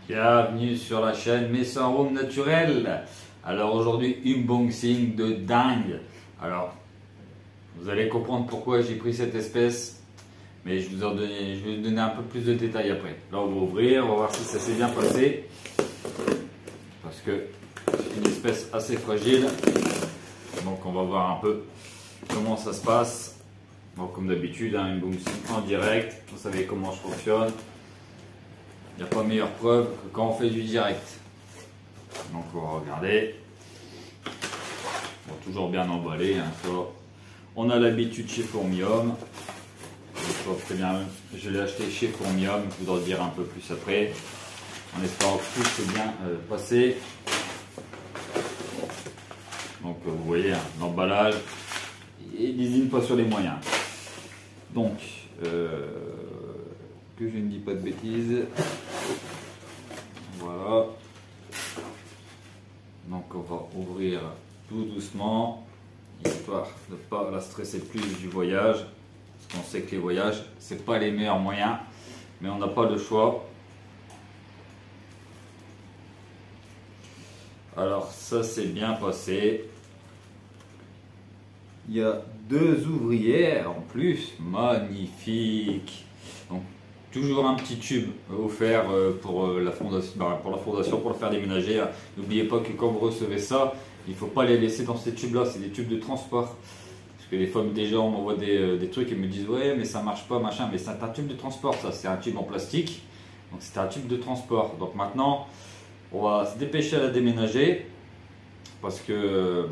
Bienvenue sur la chaîne Mes Arômes Naturels. Alors aujourd'hui, unboxing de dingue. Alors, vous allez comprendre pourquoi j'ai pris cette espèce, mais je vais vous donner un peu plus de détails après. Là, on va ouvrir, on va voir si ça s'est bien passé, parce que c'est une espèce assez fragile. Donc, on va voir un peu comment ça se passe. Bon, comme d'habitude, un unboxing en direct. Vous savez comment je fonctionne. Il n'y a pas meilleure preuve que quand on fait du direct. Donc on va regarder. Bon, toujours bien emballé. Hein, on a l'habitude chez Formium. Très bien, je l'ai acheté chez Formium. Je voudrais dire un peu plus après. En espérant que tout s'est bien passé. Donc vous voyez, hein, l'emballage. Il désigne pas sur les moyens. Donc, que je ne dis pas de bêtises. Voilà. Donc on va ouvrir tout doucement, histoire de ne pas la stresser plus du voyage. Parce qu'on sait que les voyages, c'est pas les meilleurs moyens, mais on n'a pas le choix. Alors ça s'est bien passé. Il y a deux ouvrières en plus, magnifique. Donc toujours un petit tube offert pour la fondation, pour le faire déménager. N'oubliez pas que quand vous recevez ça, il ne faut pas les laisser dans ces tubes là, c'est des tubes de transport. Parce que des fois déjà on m'envoie des trucs et me disent ouais mais ça marche pas machin, mais c'est un tube de transport, ça c'est un tube en plastique. Donc c'est un tube de transport. Donc maintenant on va se dépêcher à la déménager. Parce que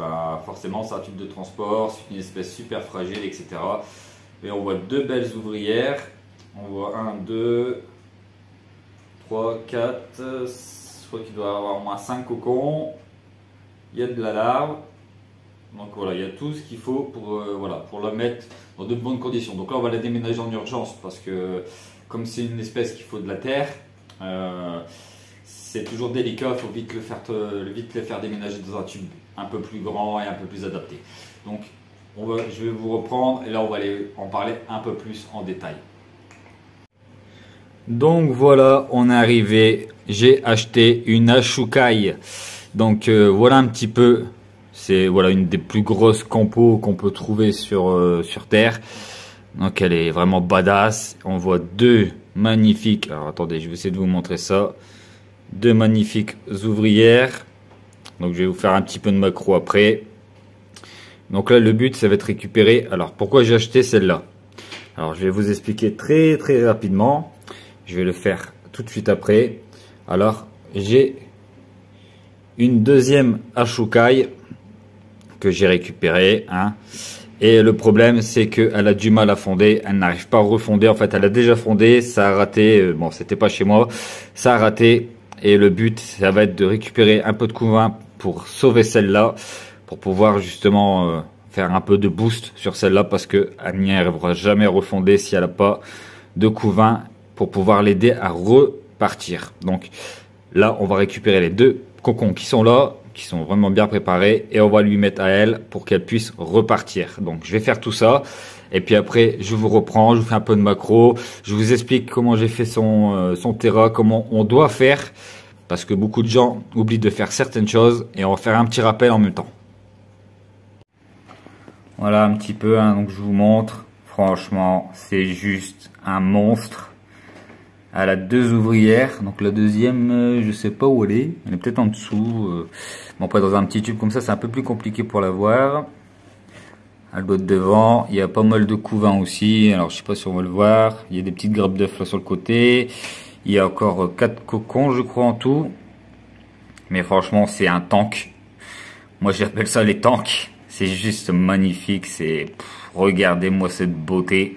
forcément c'est un tube de transport, c'est une espèce super fragile, etc. Et on voit deux belles ouvrières. On voit 1, 2, 3, 4, je crois qu'il doit y avoir au moins 5 cocons. Il y a de la larve. Donc voilà, il y a tout ce qu'il faut pour la mettre dans de bonnes conditions. Donc là on va la déménager en urgence parce que comme c'est une espèce qu'il faut de la terre, c'est toujours délicat, il faut vite le faire déménager dans un tube un peu plus grand et un peu plus adapté. Donc je vais vous reprendre et là on va aller en parler un peu plus en détail. Donc voilà, on est arrivé, j'ai acheté une Ashukai. Donc voilà un petit peu, c'est une des plus grosses compos qu'on peut trouver sur Terre. Donc elle est vraiment badass. On voit deux magnifiques, alors attendez, je vais essayer de vous montrer ça. Deux magnifiques ouvrières. Donc je vais vous faire un petit peu de macro après. Donc là le but ça va être récupérer. Alors pourquoi j'ai acheté celle-là? Alors je vais vous expliquer très rapidement. Je vais le faire tout de suite après. Alors j'ai une deuxième Ashukai que j'ai récupérée. Hein. Et le problème c'est qu'elle a du mal à fonder. Elle n'arrive pas à refonder. En fait elle a déjà fondé. Ça a raté. Bon c'était pas chez moi. Ça a raté. Et le but, ça va être de récupérer un peu de couvain pour sauver celle-là, pour pouvoir justement faire un peu de boost sur celle-là, parce qu'elle n'y arrivera jamais à refonder si elle n'a pas de couvain pour pouvoir l'aider à repartir. Donc là, on va récupérer les deux cocons qui sont là, qui sont vraiment bien préparés, et on va lui mettre à elle pour qu'elle puisse repartir. Donc je vais faire tout ça. Et puis après, je vous reprends, je vous fais un peu de macro, je vous explique comment j'ai fait son terrain, comment on doit faire, parce que beaucoup de gens oublient de faire certaines choses, et on va faire un petit rappel en même temps. Voilà un petit peu, hein, donc je vous montre, franchement, c'est juste un monstre. Elle a deux ouvrières, donc la deuxième, je sais pas où elle est peut-être en dessous. Bon après dans un petit tube comme ça, c'est un peu plus compliqué pour la voir. Elle doit être devant, il y a pas mal de couvain aussi, alors je sais pas si on va le voir, il y a des petites grappes d'œufs là sur le côté, il y a encore 4 cocons je crois en tout, mais franchement c'est un tank, moi j'appelle ça les tanks, c'est juste magnifique, regardez-moi cette beauté.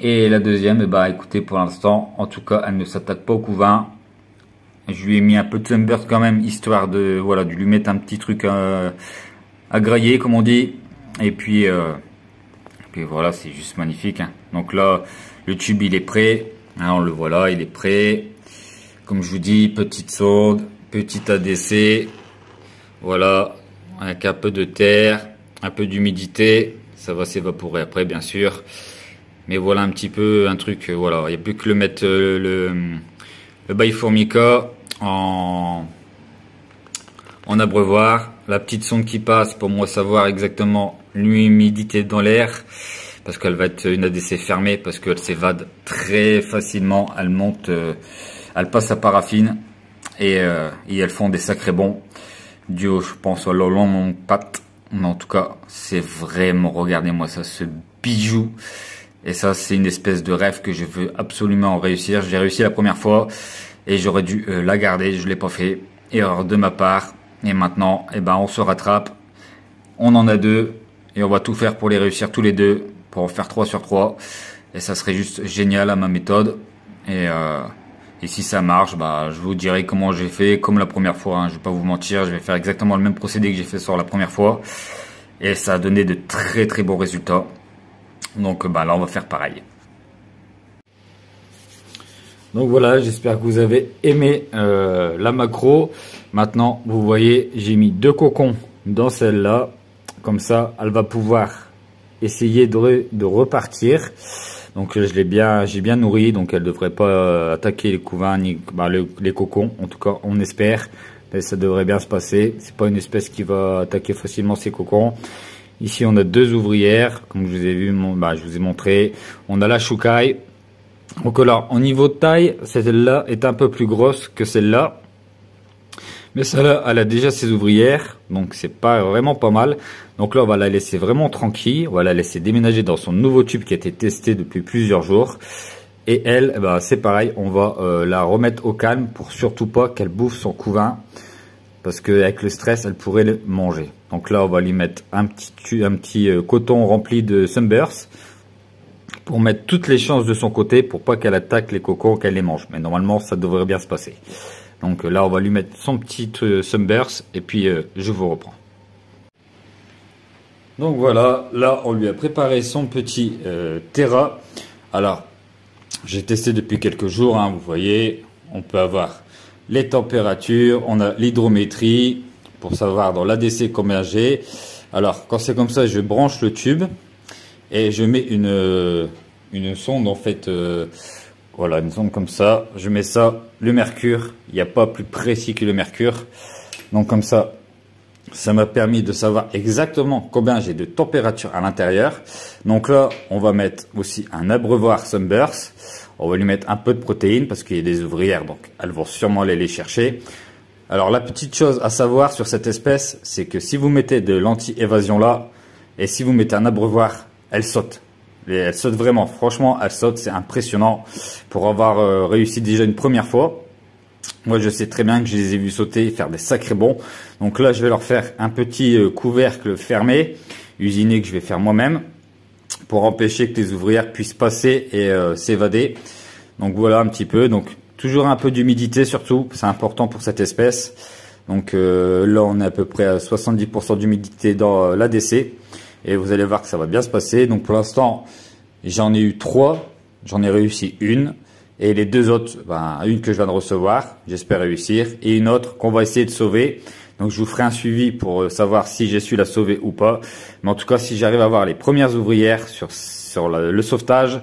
Et la deuxième, écoutez pour l'instant, en tout cas elle ne s'attaque pas au couvain, je lui ai mis un peu de sunburst quand même, histoire de lui mettre un petit truc à grailler comme on dit. Et puis voilà, c'est juste magnifique. Hein. Donc là, le tube il est prêt. Hein, on le voit là, il est prêt. Comme je vous dis, petite sonde, petite ADC. Voilà, avec un peu de terre, un peu d'humidité. Ça va s'évaporer après, bien sûr. Mais voilà un petit peu un truc. Voilà, il n'y a plus que le mettre le bail formica en abreuvoir, la petite sonde qui passe pour moi savoir exactement l'humidité dans l'air, parce qu'elle va être une ADC fermée, parce qu'elle s'évade très facilement, elle monte, elle passe à paraffine, et elles font des sacrés bons, dû je pense à leur long patte, mais en tout cas c'est vraiment, regardez-moi ça, ce bijou, et ça c'est une espèce de rêve que je veux absolument réussir. J'ai réussi la première fois, et j'aurais dû la garder, je l'ai pas fait, erreur de ma part. Et maintenant, eh ben, on se rattrape. On en a 2. Et on va tout faire pour les réussir tous les 2. Pour en faire 3 sur 3. Et ça serait juste génial à ma méthode. Et si ça marche, bah, je vous dirai comment j'ai fait. Comme la première fois, hein, je vais pas vous mentir. Je vais faire exactement le même procédé que j'ai fait sur la première fois. Et ça a donné de très très bons résultats. Donc bah, là, on va faire pareil. Donc voilà, j'espère que vous avez aimé la macro. Maintenant, vous voyez, j'ai mis 2 cocons dans celle-là. Comme ça, elle va pouvoir essayer de repartir. Donc j'ai bien nourri, donc elle ne devrait pas attaquer les couvains ni les cocons. En tout cas, on espère. Et ça devrait bien se passer. C'est pas une espèce qui va attaquer facilement ces cocons. Ici, on a 2 ouvrières, comme je vous ai vu, je vous ai montré. On a la choucaille. Donc là, au niveau de taille, celle-là est un peu plus grosse que celle-là. Mais celle-là, elle a déjà ses ouvrières. Donc c'est pas vraiment pas mal. Donc là, on va la laisser vraiment tranquille. On va la laisser déménager dans son nouveau tube qui a été testé depuis plusieurs jours. Et elle, c'est pareil. On va la remettre au calme pour surtout pas qu'elle bouffe son couvain. Parce qu'avec le stress, elle pourrait le manger. Donc là, on va lui mettre un petit coton rempli de Sunburst. Pour mettre toutes les chances de son côté pour pas qu'elle attaque les cocons, qu'elle les mange. Mais normalement, ça devrait bien se passer. Donc là, on va lui mettre son petit Sunburst et puis je vous reprends. Donc voilà, là, on lui a préparé son petit Terra. Alors, j'ai testé depuis quelques jours, hein, vous voyez, on peut avoir les températures, on a l'hydrométrie pour savoir dans l'ADC combien j'ai. Alors, quand c'est comme ça, je branche le tube. Et je mets une sonde en fait, voilà, une sonde comme ça. Je mets ça, le mercure. Il n'y a pas plus précis que le mercure. Donc comme ça m'a permis de savoir exactement combien j'ai de température à l'intérieur. Donc là, on va mettre aussi un abreuvoir Sunburst. On va lui mettre un peu de protéines parce qu'il y a des ouvrières, donc elles vont sûrement aller les chercher. Alors la petite chose à savoir sur cette espèce, c'est que si vous mettez de l'anti-évasion là, et si vous mettez un abreuvoir, elle saute. Elle saute vraiment. Franchement, elle saute. C'est impressionnant pour avoir réussi déjà une première fois. Moi, je sais très bien que je les ai vus sauter et faire des sacrés bons. Donc là, je vais leur faire un petit couvercle fermé, usiné que je vais faire moi-même pour empêcher que les ouvrières puissent passer et s'évader. Donc voilà un petit peu. Donc toujours un peu d'humidité surtout. C'est important pour cette espèce. Donc là, on est à peu près à 70% d'humidité dans l'ADC. Et vous allez voir que ça va bien se passer. Donc pour l'instant, j'en ai eu 3. J'en ai réussi une. Et les 2 autres, une que je viens de recevoir, j'espère réussir. Et une autre qu'on va essayer de sauver. Donc je vous ferai un suivi pour savoir si j'ai su la sauver ou pas. Mais en tout cas, si j'arrive à avoir les premières ouvrières sur le sauvetage,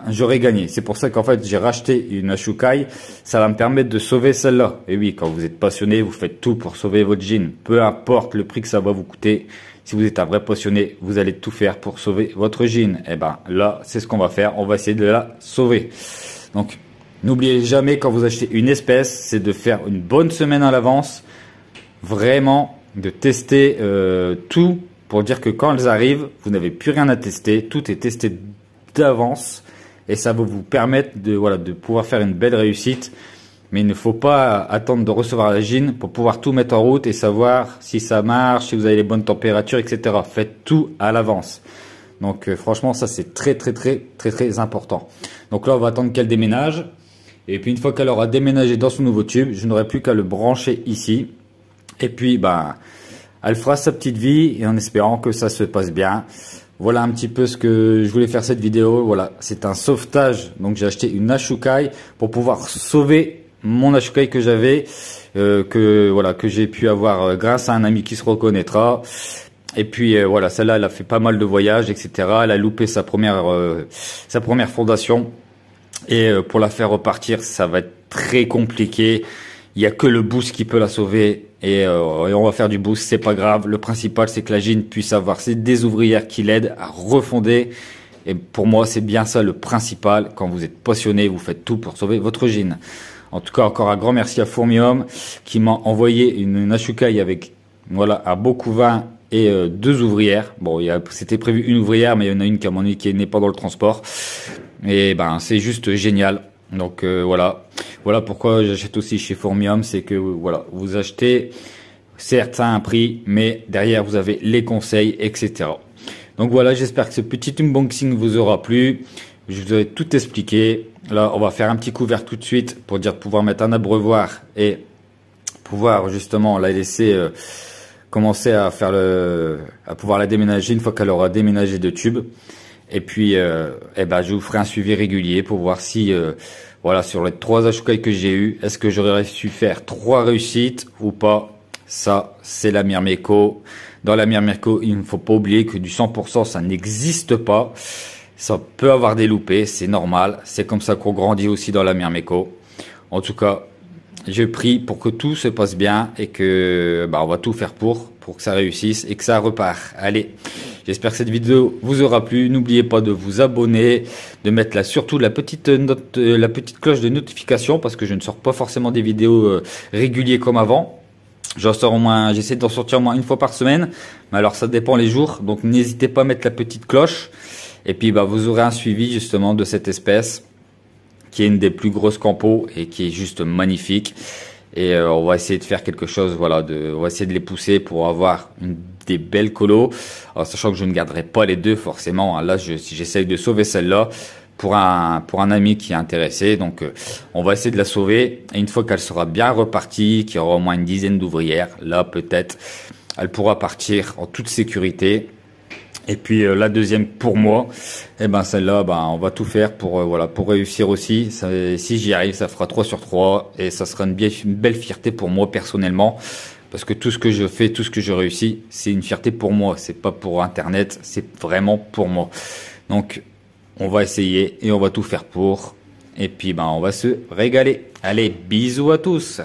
j'aurai gagné. C'est pour ça qu'en fait, j'ai racheté une Ashukai. Ça va me permettre de sauver celle-là. Et oui, quand vous êtes passionné, vous faites tout pour sauver votre jean. Peu importe le prix que ça va vous coûter. Si vous êtes un vrai passionné, vous allez tout faire pour sauver votre jean. Là, c'est ce qu'on va faire. On va essayer de la sauver. Donc, n'oubliez jamais quand vous achetez une espèce, c'est de faire une bonne semaine à l'avance. Vraiment, de tester tout pour dire que quand elles arrivent, vous n'avez plus rien à tester. Tout est testé d'avance et ça va vous permettre de pouvoir faire une belle réussite. Mais il ne faut pas attendre de recevoir la gine pour pouvoir tout mettre en route et savoir si ça marche, si vous avez les bonnes températures, etc. Faites tout à l'avance. Donc franchement, ça c'est très important. Donc là, on va attendre qu'elle déménage. Et puis une fois qu'elle aura déménagé dans son nouveau tube, je n'aurai plus qu'à le brancher ici. Et puis, elle fera sa petite vie et en espérant que ça se passe bien. Voilà un petit peu ce que je voulais faire cette vidéo. Voilà, c'est un sauvetage. Donc j'ai acheté une Ashukai pour pouvoir sauver mon Ashukai que j'avais, que j'ai pu avoir grâce à un ami qui se reconnaîtra. Et puis voilà, celle-là, elle a fait pas mal de voyages, etc. Elle a loupé sa première fondation. Et pour la faire repartir, ça va être très compliqué. Il y a que le boost qui peut la sauver. Et on va faire du boost, c'est pas grave. Le principal, c'est que la gym puisse avoir des ouvrières qui l'aident à refonder. Et pour moi, c'est bien ça le principal. Quand vous êtes passionné, vous faites tout pour sauver votre gym. En tout cas, encore un grand merci à Fourmium qui m'a envoyé une Ashukai avec, voilà, un beau couvain et 2 ouvrières. Bon, c'était prévu une ouvrière, mais il y en a une qui, à mon avis, qui n'est pas dans le transport. Et ben, c'est juste génial. Donc voilà pourquoi j'achète aussi chez Fourmium, c'est que voilà, vous achetez, certes ça a un prix, mais derrière vous avez les conseils, etc. Donc voilà, j'espère que ce petit unboxing vous aura plu. Je vous ai tout expliqué. Là, on va faire un petit couvert tout de suite pour dire pouvoir mettre un abreuvoir et pouvoir justement la laisser commencer à faire à pouvoir la déménager une fois qu'elle aura déménagé de tube. Et puis, je vous ferai un suivi régulier pour voir si, voilà, sur les 3 Ashukai que j'ai eu, est-ce que j'aurais su faire 3 réussites ou pas. Ça, c'est la Myrmeco. Dans la Myrmeco, il ne faut pas oublier que du 100%, ça n'existe pas. Ça peut avoir des loupés, c'est normal. C'est comme ça qu'on grandit aussi dans la Myrmeco. En tout cas, je prie pour que tout se passe bien et que on va tout faire pour que ça réussisse et que ça repart. Allez, j'espère que cette vidéo vous aura plu. N'oubliez pas de vous abonner, de mettre surtout la petite cloche de notification parce que je ne sors pas forcément des vidéos réguliers comme avant. J'essaie d'en sortir au moins une fois par semaine, mais alors ça dépend les jours. Donc n'hésitez pas à mettre la petite cloche et puis vous aurez un suivi justement de cette espèce qui est une des plus grosses campos et qui est juste magnifique. Et on va essayer de faire quelque chose, voilà, on va essayer de les pousser pour avoir des belles colos. Alors, sachant que je ne garderai pas les 2 forcément. Là, j'essaye de sauver celle-là pour un ami qui est intéressé. Donc, on va essayer de la sauver. Et une fois qu'elle sera bien repartie, qu'il y aura au moins une dizaine d'ouvrières, là, peut-être, elle pourra partir en toute sécurité. Et puis la deuxième pour moi, celle-là, on va tout faire pour pour réussir aussi. Si j'y arrive, ça fera 3 sur 3 et ça sera une belle fierté pour moi personnellement, parce que tout ce que je fais, tout ce que je réussis, c'est une fierté pour moi. C'est pas pour Internet, c'est vraiment pour moi. Donc on va essayer et on va tout faire pour. Et puis on va se régaler. Allez, bisous à tous.